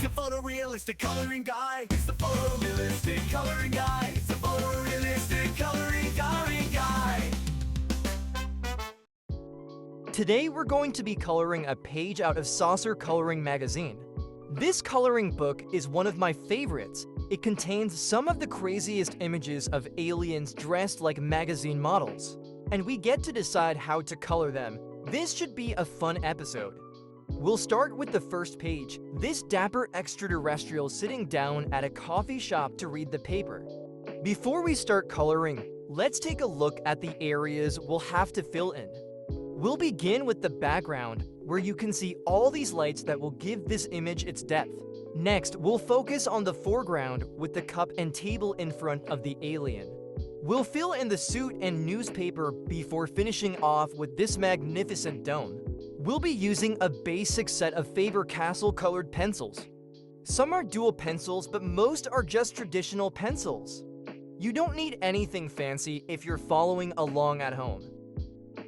He's a photorealistic coloring guy. It's the photorealistic coloring guy. It's the photorealistic coloring guy. Today we're going to be coloring a page out of Saucer Coloring Magazine. This coloring book is one of my favorites. It contains some of the craziest images of aliens dressed like magazine models, and we get to decide how to color them. This should be a fun episode. We'll start with the first page, this dapper extraterrestrial sitting down at a coffee shop to read the paper. Before we start coloring, let's take a look at the areas we'll have to fill in. We'll begin with the background, where you can see all these lights that will give this image its depth. Next, we'll focus on the foreground with the cup and table in front of the alien. We'll fill in the suit and newspaper before finishing off with this magnificent dome. We'll be using a basic set of Faber-Castell colored pencils. Some are dual pencils, but most are just traditional pencils. You don't need anything fancy if you're following along at home.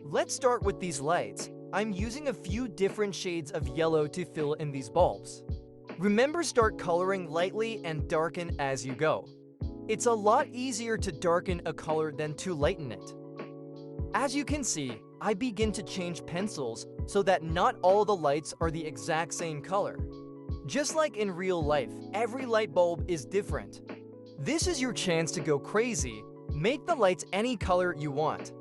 Let's start with these lights. I'm using a few different shades of yellow to fill in these bulbs. Remember, start coloring lightly and darken as you go. It's a lot easier to darken a color than to lighten it. As you can see, I begin to change pencils so that not all the lights are the exact same color. Just like in real life, every light bulb is different. This is your chance to go crazy. Make the lights any color you want.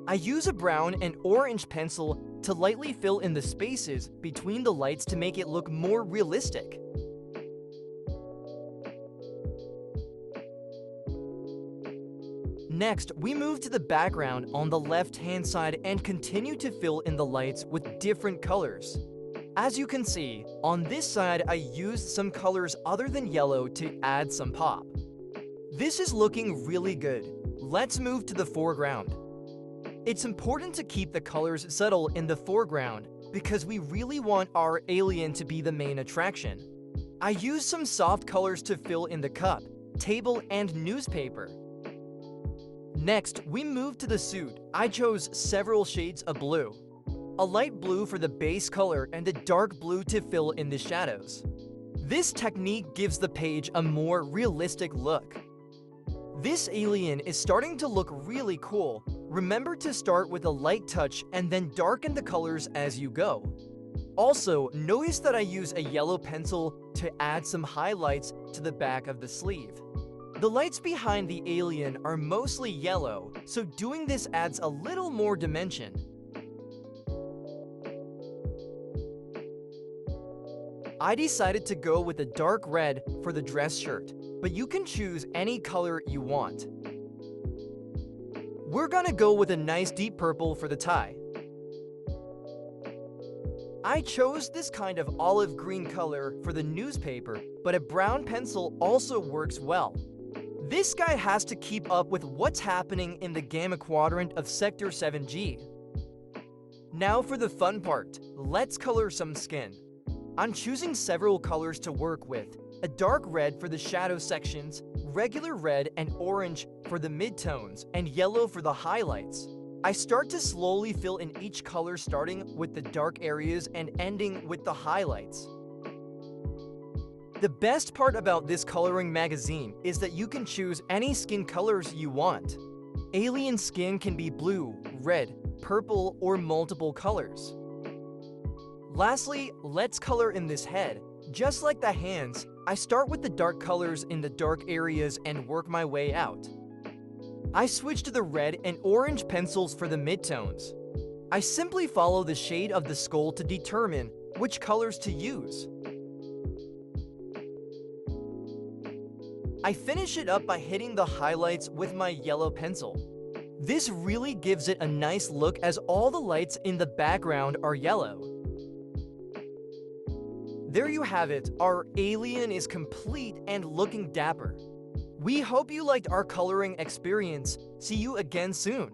I use a brown and orange pencil to lightly fill in the spaces between the lights to make it look more realistic. Next, we move to the background on the left-hand side and continue to fill in the lights with different colors. As you can see, on this side I used some colors other than yellow to add some pop. This is looking really good. Let's move to the foreground. It's important to keep the colors subtle in the foreground because we really want our alien to be the main attraction. I used some soft colors to fill in the cup, table, and newspaper. Next, we move to the suit. I chose several shades of blue. A light blue for the base color and a dark blue to fill in the shadows. This technique gives the page a more realistic look. This alien is starting to look really cool. Remember to start with a light touch and then darken the colors as you go. Also, notice that I use a yellow pencil to add some highlights to the back of the sleeve. The lights behind the alien are mostly yellow, so doing this adds a little more dimension. I decided to go with a dark red for the dress shirt, but you can choose any color you want. We're gonna go with a nice deep purple for the tie. I chose this kind of olive green color for the newspaper, but a brown pencil also works well. This guy has to keep up with what's happening in the Gamma Quadrant of Sector 7G. Now for the fun part, let's color some skin. I'm choosing several colors to work with, a dark red for the shadow sections, regular red and orange for the midtones, and yellow for the highlights. I start to slowly fill in each color starting with the dark areas and ending with the highlights. The best part about this coloring magazine is that you can choose any skin colors you want. Alien skin can be blue, red, purple, or multiple colors. Lastly, let's color in this head. Just like the hands, I start with the dark colors in the dark areas and work my way out. I switch to the red and orange pencils for the midtones. I simply follow the shade of the skull to determine which colors to use. I finish it up by hitting the highlights with my yellow pencil. This really gives it a nice look as all the lights in the background are yellow. There you have it, our alien is complete and looking dapper. We hope you liked our coloring experience. See you again soon.